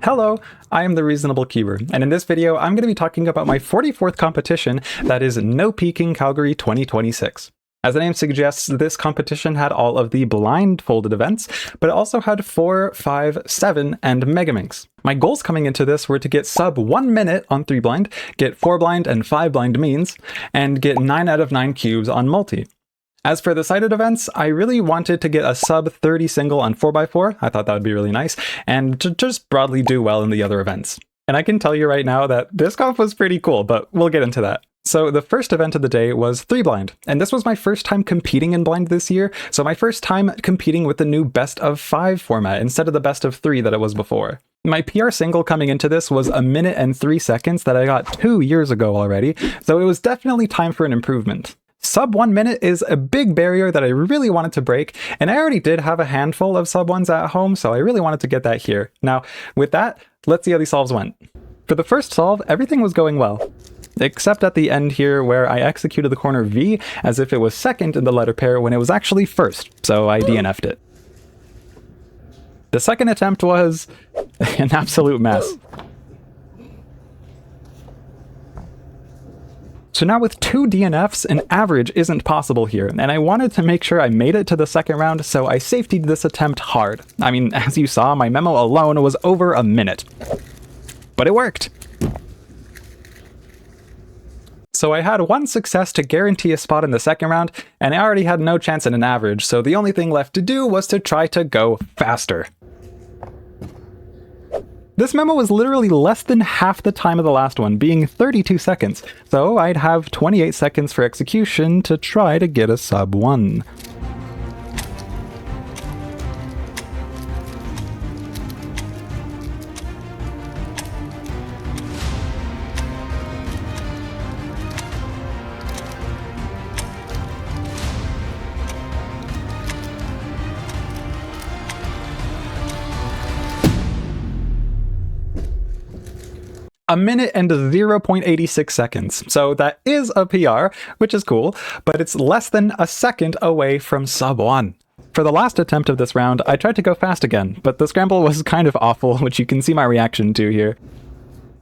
Hello, I am the Reasonable Cuber, and in this video I'm going to be talking about my 44th competition that is No Peeking Calgary 2026. As the name suggests, this competition had all of the blindfolded events, but it also had 4, 5, 7, and Megaminx. My goals coming into this were to get sub 1 minute on 3 blind, get 4 blind and 5 blind means, and get 9 out of 9 cubes on multi. As for the sighted events, I really wanted to get a sub 30 single on 4x4, I thought that would be really nice, and to just broadly do well in the other events. And I can tell you right now that this comp was pretty cool, but we'll get into that. So the first event of the day was 3 blind, and this was my first time competing in blind this year, so my first time competing with the new best of 5 format instead of the best of 3 that it was before. My PR single coming into this was 1 minute and 3 seconds that I got 2 years ago already, so it was definitely time for an improvement. Sub 1 minute is a big barrier that I really wanted to break, and I already did have a handful of sub 1s at home, so I really wanted to get that here. Now, with that, let's see how these solves went. For the first solve, everything was going well. Except at the end here where I executed the corner V as if it was second in the letter pair when it was actually first, so I DNF'd it. The second attempt was an absolute mess. So now with 2 DNFs, an average isn't possible here, and I wanted to make sure I made it to the second round, so I safetied this attempt hard. I mean, as you saw, my memo alone was over 1 minute. But it worked! So I had 1 success to guarantee a spot in the second round, and I already had no chance in an average, so the only thing left to do was to try to go faster. This memo was literally less than half the time of the last one, being 32 seconds, so I'd have 28 seconds for execution to try to get a sub 1. A minute and 0.86 seconds, so that is a PR, which is cool, but it's less than a second away from sub 1. For the last attempt of this round, I tried to go fast again, but the scramble was kind of awful, which you can see my reaction to here.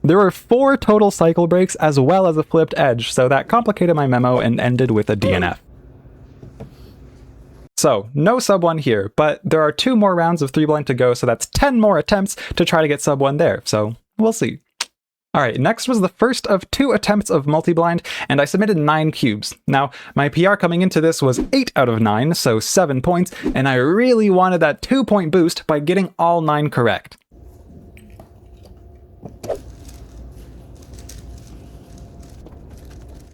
There were 4 total cycle breaks as well as a flipped edge, so that complicated my memo and ended with a DNF. So, no sub 1 here, but there are 2 more rounds of 3 blind to go, so that's 10 more attempts to try to get sub 1 there, so we'll see. Alright, next was the first of 2 attempts of multi-blind, and I submitted 9 cubes. Now, my PR coming into this was 8 out of 9, so 7 points, and I really wanted that 2-point boost by getting all 9 correct.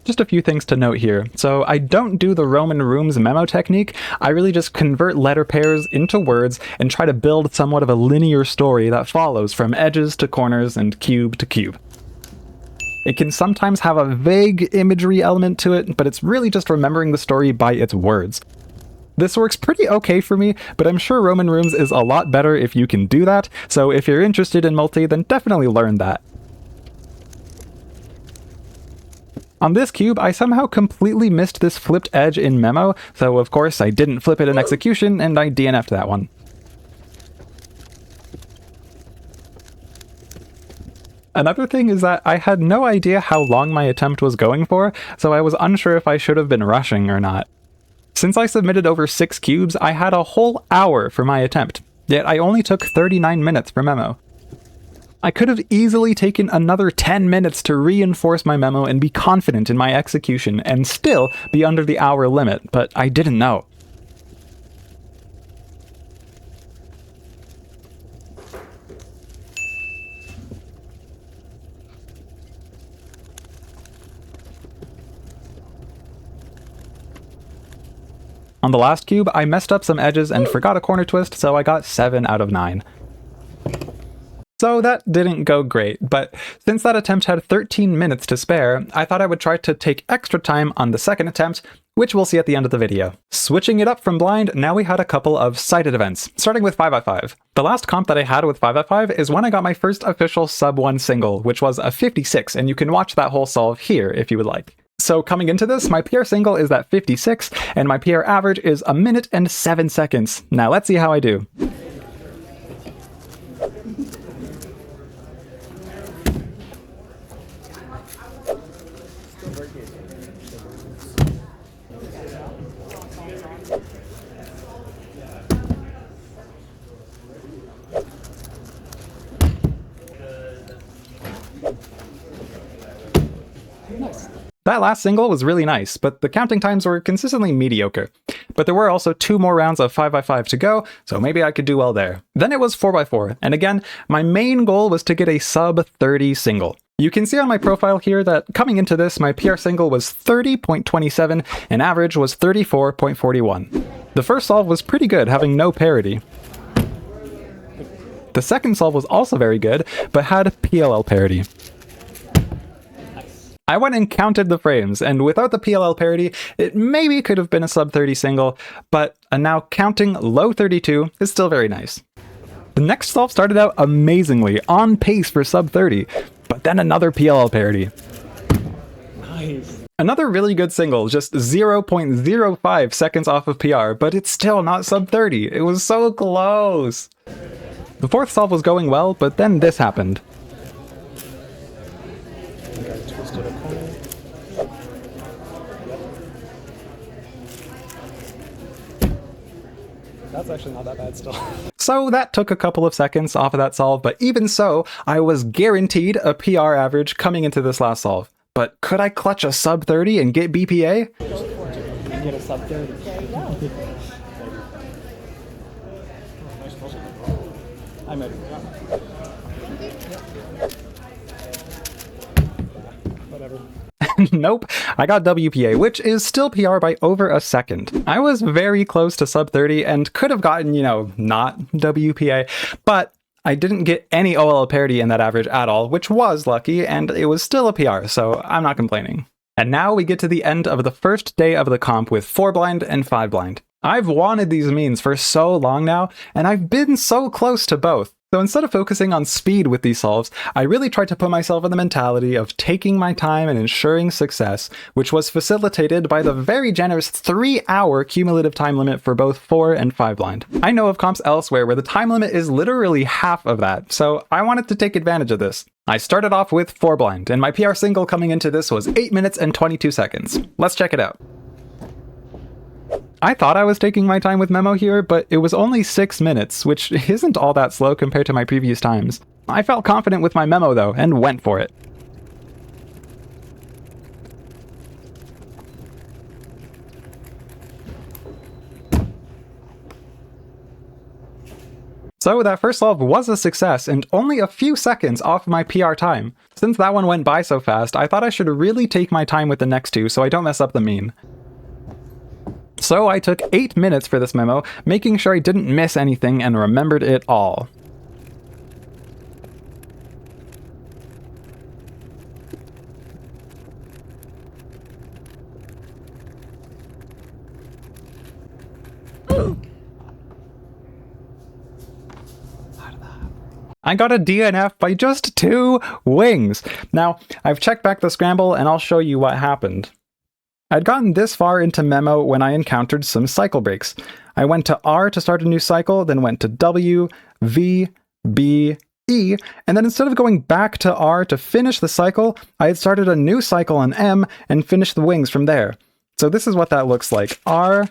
Just a few things to note here. So I don't do the Roman rooms memo technique, I really just convert letter pairs into words and try to build somewhat of a linear story that follows from edges to corners and cube to cube. It can sometimes have a vague imagery element to it, but it's really just remembering the story by its words. This works pretty okay for me, but I'm sure Roman rooms is a lot better if you can do that, so if you're interested in multi, then definitely learn that. On this cube, I somehow completely missed this flipped edge in memo, so of course I didn't flip it in execution, and I DNF'd that one. Another thing is that I had no idea how long my attempt was going for, so I was unsure if I should have been rushing or not. Since I submitted over 6 cubes, I had a whole hour for my attempt, yet I only took 39 minutes for memo. I could have easily taken another 10 minutes to reinforce my memo and be confident in my execution and still be under the hour limit, but I didn't know. On the last cube, I messed up some edges and forgot a corner twist, so I got 7 out of 9. So that didn't go great, but since that attempt had 13 minutes to spare, I thought I would try to take extra time on the second attempt, which we'll see at the end of the video. Switching it up from blind, now we had a couple of sighted events, starting with 5x5. The last comp that I had with 5x5 is when I got my first official sub 1 single, which was a 56, and you can watch that whole solve here if you would like. So coming into this, my PR single is at 56, and my PR average is 1 minute and 7 seconds. Now let's see how I do. That last single was really nice, but the counting times were consistently mediocre. But there were also 2 more rounds of 5x5 to go, so maybe I could do well there. Then it was 4x4, and again, my main goal was to get a sub 30 single. You can see on my profile here that coming into this, my PR single was 30.27 and average was 34.41. The first solve was pretty good, having no parity. The second solve was also very good, but had PLL parity. I went and counted the frames, and without the PLL parity, it maybe could have been a sub 30 single, but a now counting low 32 is still very nice. The next solve started out amazingly, on pace for sub 30, but then another PLL parity. Nice. Another really good single, just 0.05 seconds off of PR, but it's still not sub 30. It was so close. The fourth solve was going well, but then this happened. That's actually not that bad still. So that took a couple of seconds off of that solve, but even so, I was guaranteed a PR average coming into this last solve. But could I clutch a sub 30 and get BPA? Get a sub 30. There you go. I might have. Whatever. Nope, I got WPA, which is still PR by over a second. I was very close to sub 30 and could have gotten, not WPA, but I didn't get any OLL parity in that average at all, which was lucky, and it was still a PR, so I'm not complaining. And now we get to the end of the first day of the comp with 4 blind and 5 blind. I've wanted these means for so long now, and I've been so close to both. So instead of focusing on speed with these solves, I really tried to put myself in the mentality of taking my time and ensuring success, which was facilitated by the very generous 3-hour cumulative time limit for both 4 and 5 blind. I know of comps elsewhere where the time limit is literally half of that, so I wanted to take advantage of this. I started off with 4 blind, and my PR single coming into this was 8 minutes and 22 seconds. Let's check it out. I thought I was taking my time with memo here, but it was only 6 minutes, which isn't all that slow compared to my previous times. I felt confident with my memo though, and went for it. So that first solve was a success, and only a few seconds off my PR time. Since that one went by so fast, I thought I should really take my time with the next 2 so I don't mess up the mean. So I took 8 minutes for this memo, making sure I didn't miss anything and remembered it all. I got a DNF by just 2 wings. Now, I've checked back the scramble and I'll show you what happened. I'd gotten this far into memo when I encountered some cycle breaks. I went to R to start a new cycle, then went to W, V, B, E, and then instead of going back to R to finish the cycle, I had started a new cycle on M and finished the wings from there. So this is what that looks like. R,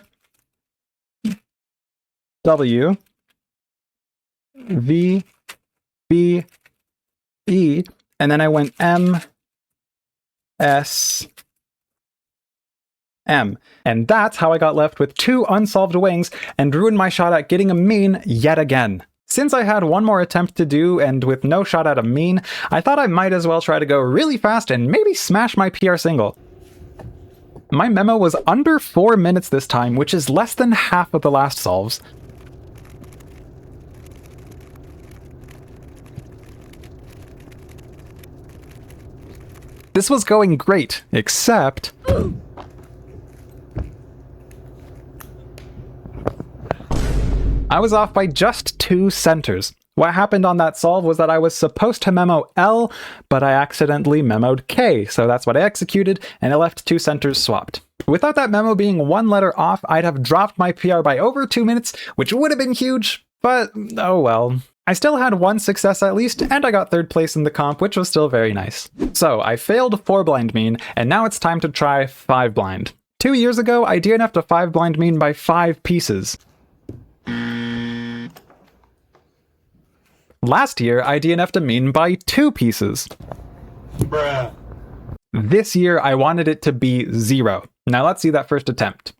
W, V, B, E, and then I went M, S, M. And that's how I got left with 2 unsolved wings and ruined my shot at getting a mean yet again. Since I had one more attempt to do and with no shot at a mean, I thought I might as well try to go really fast and maybe smash my PR single. My memo was under 4 minutes this time, which is less than half of the last solves. This was going great, except... I was off by just 2 centers. What happened on that solve was that I was supposed to memo L, but I accidentally memoed K, so that's what I executed, and it left 2 centers swapped. Without that memo being 1 letter off, I'd have dropped my PR by over 2 minutes, which would have been huge, but oh well. I still had 1 success at least, and I got 3rd place in the comp, which was still very nice. So I failed 4 blind mean, and now it's time to try 5 blind. 2 years ago, I DNF'd a 5 blind mean by 5 pieces. Last year, I DNF'd a mean by 2 pieces. Bruh. This year, I wanted it to be 0. Now let's see that first attempt.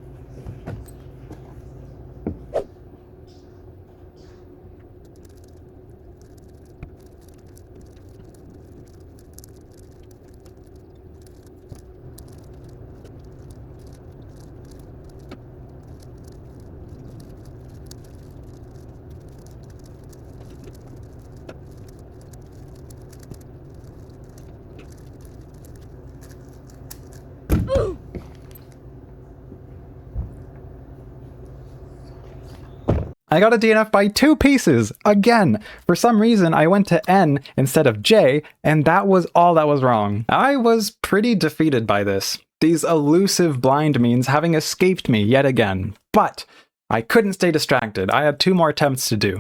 I got a DNF by 2 pieces, again. For some reason, I went to N instead of J, and that was all that was wrong. I was pretty defeated by this, these elusive blind means having escaped me yet again. But I couldn't stay distracted. I had 2 more attempts to do.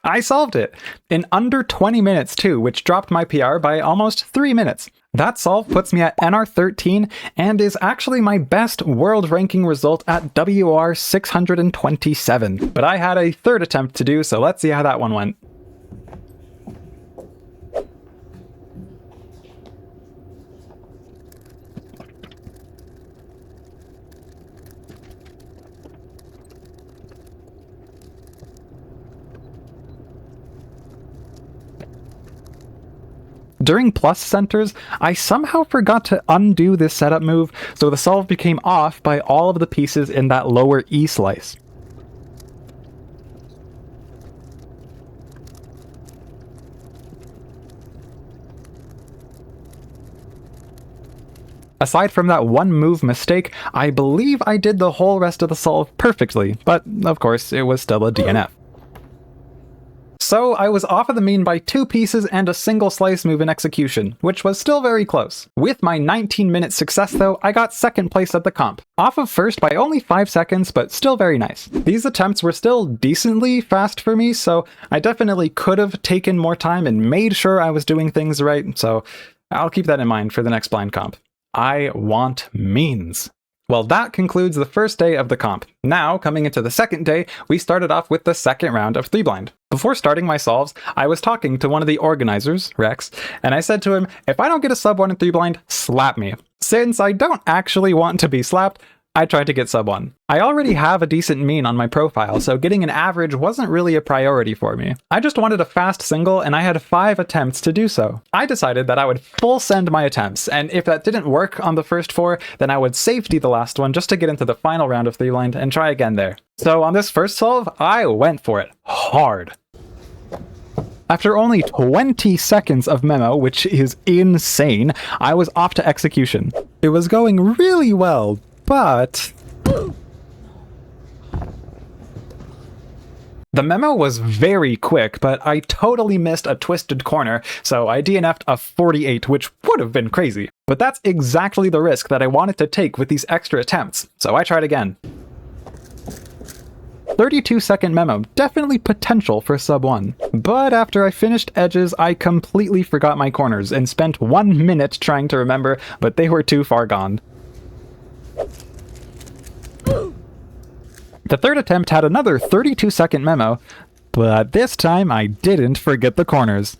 I solved it! In under 20 minutes too, which dropped my PR by almost 3 minutes. That solve puts me at NR13 and is actually my best world ranking result at WR 627. But I had a 3rd attempt to do, so let's see how that one went. During plus centers, I somehow forgot to undo this setup move, so the solve became off by all of the pieces in that lower E slice. Aside from that one move mistake, I believe I did the whole rest of the solve perfectly, but of course it was still a DNF. So I was off of the mean by 2 pieces and a single slice move in execution, which was still very close. With my 19-minute success though, I got 2nd place at the comp. Off of 1st by only 5 seconds, but still very nice. These attempts were still decently fast for me, so I definitely could have taken more time and made sure I was doing things right, so I'll keep that in mind for the next blind comp. I want means. Well, that concludes the first day of the comp. Now, coming into the second day, we started off with the second round of 3-blind. Before starting my solves, I was talking to one of the organizers, Rex, and I said to him, if I don't get a sub 1 in 3-blind, slap me. Since I don't actually want to be slapped, I tried to get sub 1. I already have a decent mean on my profile, so getting an average wasn't really a priority for me. I just wanted a fast single, and I had 5 attempts to do so. I decided that I would full send my attempts, and if that didn't work on the first 4, then I would safety the last one just to get into the final round of 3-blind and try again there. So on this first solve, I went for it hard. After only 20 seconds of memo, which is insane, I was off to execution. It was going really well, but the memo was very quick, but I totally missed a twisted corner, so I DNF'd a 48, which would have been crazy. But that's exactly the risk that I wanted to take with these extra attempts, so I tried again. 32-second memo, definitely potential for sub 1. But after I finished edges, I completely forgot my corners and spent 1 minute trying to remember, but they were too far gone. The third attempt had another 32-second memo, but this time I didn't forget the corners.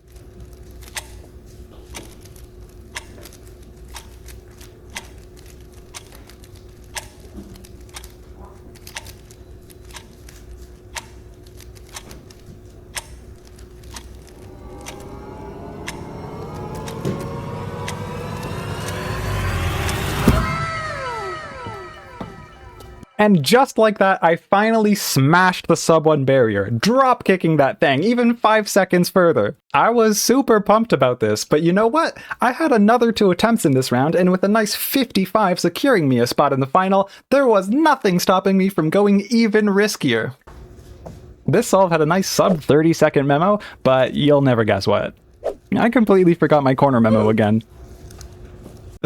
And just like that, I finally smashed the sub 1 barrier, drop kicking that thing even 5 seconds further. I was super pumped about this, but you know what? I had another 2 attempts in this round, and with a nice 55 securing me a spot in the final, there was nothing stopping me from going even riskier. This solve had a nice sub 30-second memo, but you'll never guess what. I completely forgot my corner memo again.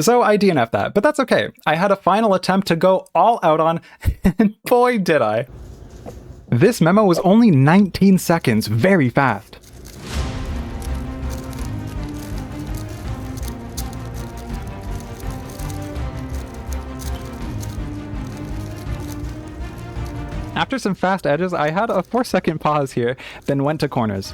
So I DNF'd that, but that's okay. I had a final attempt to go all out on, and boy did I. This memo was only 19 seconds, very fast. After some fast edges, I had a 4-second pause here, then went to corners.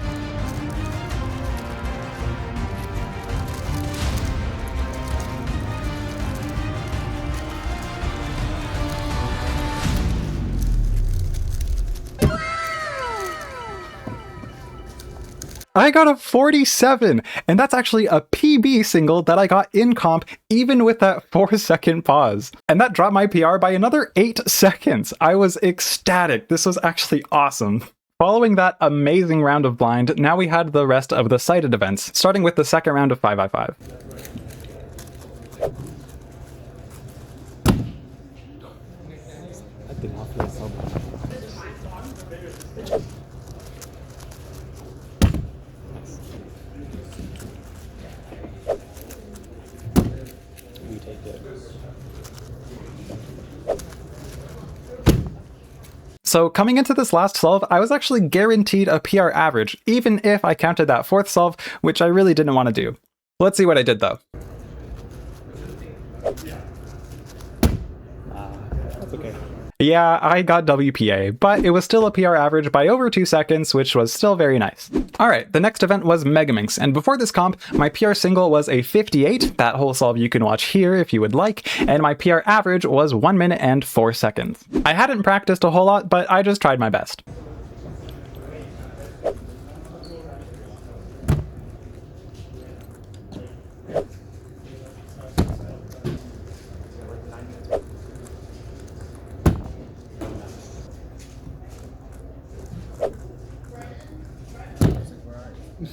I got a 47, and that's actually a PB single that I got in comp even with that 4-second pause. And that dropped my PR by another 8 seconds. I was ecstatic. This was actually awesome. Following that amazing round of blind, now we had the rest of the sighted events, starting with the second round of 5x5. That did not feel so bad. We take it. So coming into this last solve, I was actually guaranteed a PR average, even if I counted that 4th solve, which I really didn't want to do. Let's see what I did though. That's okay. Yeah, I got WPA, but it was still a PR average by over 2 seconds, which was still very nice. Alright, the next event was Megaminx, and before this comp, my PR single was a 58, that whole solve you can watch here if you would like, and my PR average was 1 minute and 4 seconds. I hadn't practiced a whole lot, but I just tried my best.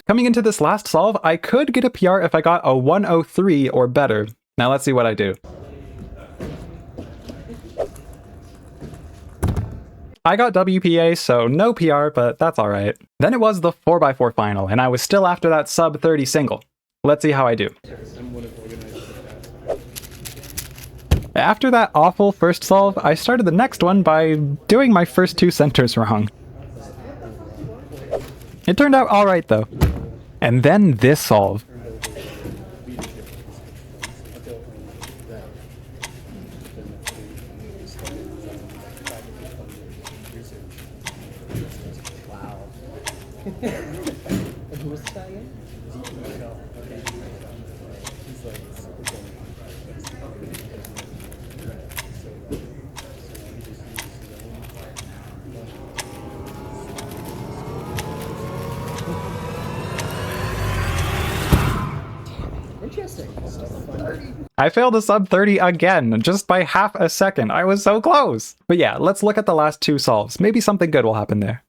Coming into this last solve, I could get a PR if I got a 103 or better. Now let's see what I do. I got WPA, so no PR, but that's alright. Then it was the 4x4 final, and I was still after that sub 30 single. Let's see how I do. After that awful first solve, I started the next one by doing my first 2 centers wrong. It turned out alright though. And then this solve. Wow. And who was this guy again? He's like super Interesting. I failed a sub 30 again, just by half a second. I was so close. But yeah, let's look at the last 2 solves. Maybe something good will happen there.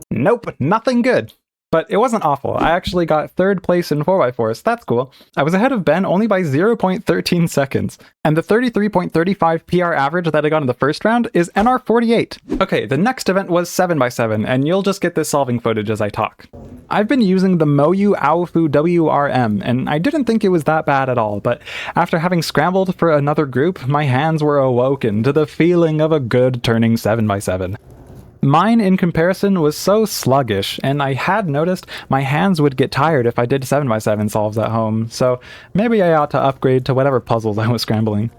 Nope, nothing good. But it wasn't awful. I actually got 3rd place in 4x4s. That's cool. I was ahead of Ben only by 0.13 seconds. And the 33.35 PR average that I got in the first round is NR48. Okay, the next event was 7x7, and you'll just get this solving footage as I talk. I've been using the Moyu Aofu WRM, and I didn't think it was that bad at all, but after having scrambled for another group, my hands were awoken to the feeling of a good turning 7x7. Mine, in comparison, was so sluggish, and I had noticed my hands would get tired if I did 7x7 solves at home, so maybe I ought to upgrade to whatever puzzles I was scrambling.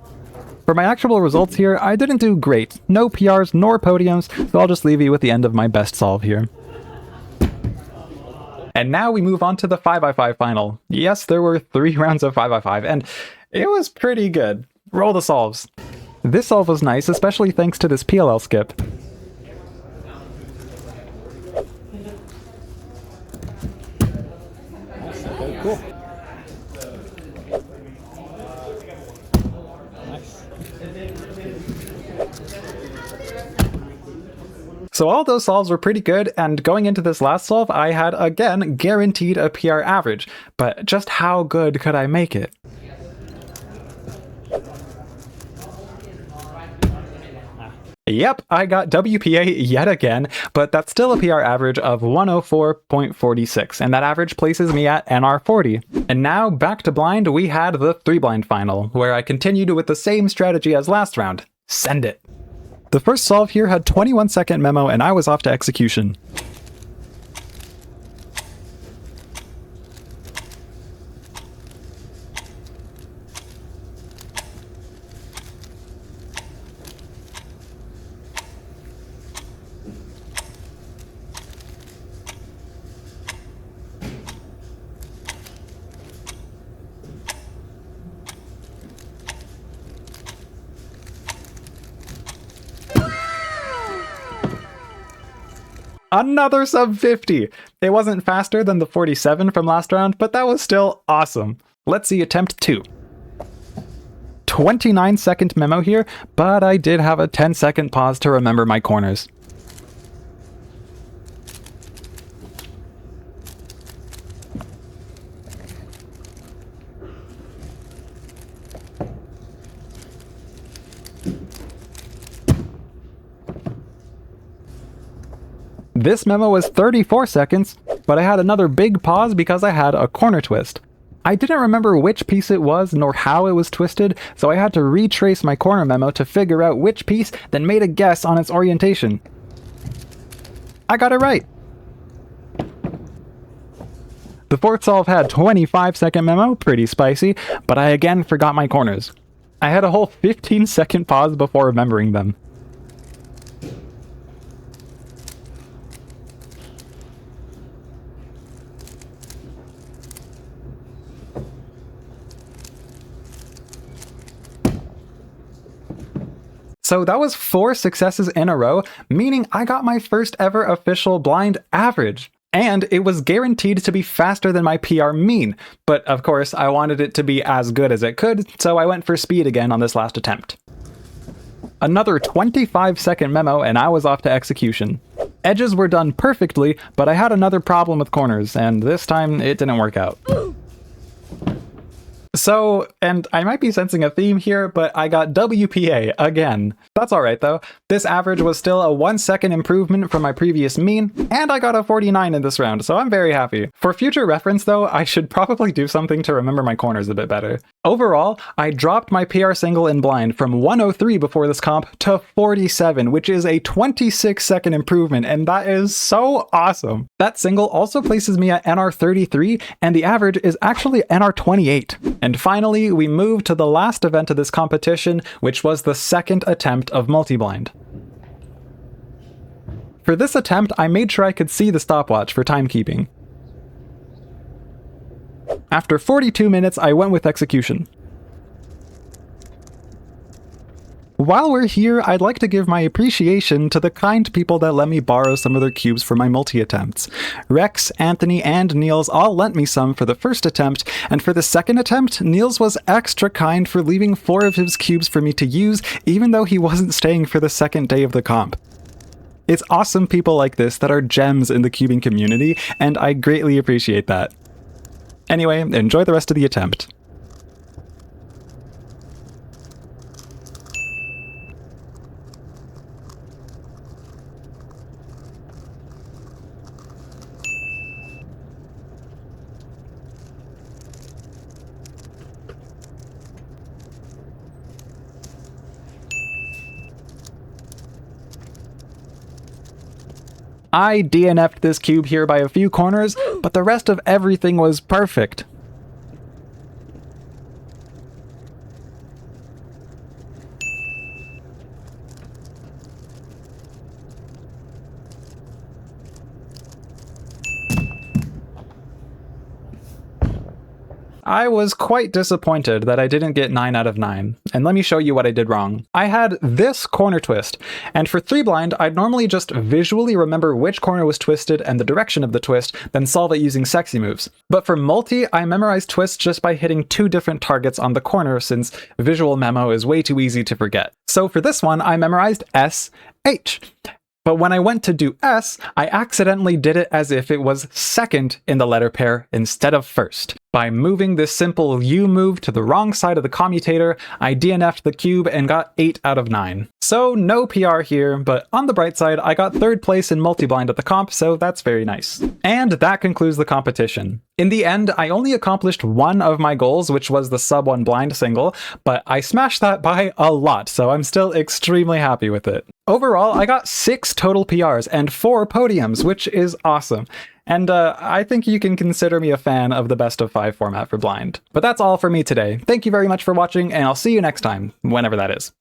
For my actual results here, I didn't do great. No PRs nor podiums, so I'll just leave you with the end of my best solve here. And now we move on to the 5x5 final. Yes, there were 3 rounds of 5x5, and it was pretty good. Roll the solves. This solve was nice, especially thanks to this PLL skip. So all those solves were pretty good, and going into this last solve, I had again guaranteed a PR average, but just how good could I make it? Yep, I got WPA yet again, but that's still a PR average of 104.46, and that average places me at NR40. And now, back to blind, we had the 3-blind final, where I continued with the same strategy as last round. Send it. The first solve here had 21-second memo, and I was off to execution. Another sub 50! It wasn't faster than the 47 from last round, but that was still awesome. Let's see attempt 2. 29-second memo here, but I did have a 10-second pause to remember my corners. This memo was 34 seconds, but I had another big pause because I had a corner twist. I didn't remember which piece it was nor how it was twisted, so I had to retrace my corner memo to figure out which piece, then made a guess on its orientation. I got it right! The fourth solve had 25-second memo, pretty spicy, but I again forgot my corners. I had a whole 15-second pause before remembering them. So that was 4 successes in a row, meaning I got my first ever official blind average. And it was guaranteed to be faster than my PR mean, but of course I wanted it to be as good as it could, so I went for speed again on this last attempt. Another 25-second memo and I was off to execution. Edges were done perfectly, but I had another problem with corners, and this time it didn't work out. So, and I might be sensing a theme here, but I got WPA again. That's alright though. This average was still a 1-second improvement from my previous mean, and I got a 49 in this round, so I'm very happy. For future reference though, I should probably do something to remember my corners a bit better. Overall, I dropped my PR single in blind from 103 before this comp to 47, which is a 26-second improvement, and that is so awesome. That single also places me at NR33, and the average is actually NR28. And finally, we move to the last event of this competition, which was the second attempt of multi-blind. For this attempt, I made sure I could see the stopwatch for timekeeping. After 42 minutes, I went with execution. While we're here, I'd like to give my appreciation to the kind people that let me borrow some of their cubes for my multi-attempts. Rex, Anthony, and Niels all lent me some for the first attempt, and for the second attempt, Niels was extra kind for leaving 4 of his cubes for me to use, even though he wasn't staying for the second day of the comp. It's awesome people like this that are gems in the cubing community, and I greatly appreciate that. Anyway, enjoy the rest of the attempt. I DNF'd this cube here by a few corners, but the rest of everything was perfect. I was quite disappointed that I didn't get 9 out of 9, and let me show you what I did wrong. I had this corner twist, and for 3-blind, I'd normally just visually remember which corner was twisted and the direction of the twist, then solve it using sexy moves. But for multi, I memorized twists just by hitting 2 different targets on the corner, since visual memo is way too easy to forget. So for this one, I memorized S, H. But when I went to do S, I accidentally did it as if it was second in the letter pair instead of first. By moving this simple U move to the wrong side of the commutator, I DNF'd the cube and got 8 out of 9. So no PR here, but on the bright side, I got 3rd place in multi-blind at the comp, so that's very nice. And that concludes the competition. In the end, I only accomplished one of my goals, which was the sub 1 blind single, but I smashed that by a lot, so I'm still extremely happy with it. Overall, I got 6 total PRs and 4 podiums, which is awesome. And I think you can consider me a fan of the best of 5 format for blind. But that's all for me today. Thank you very much for watching, and I'll see you next time, whenever that is.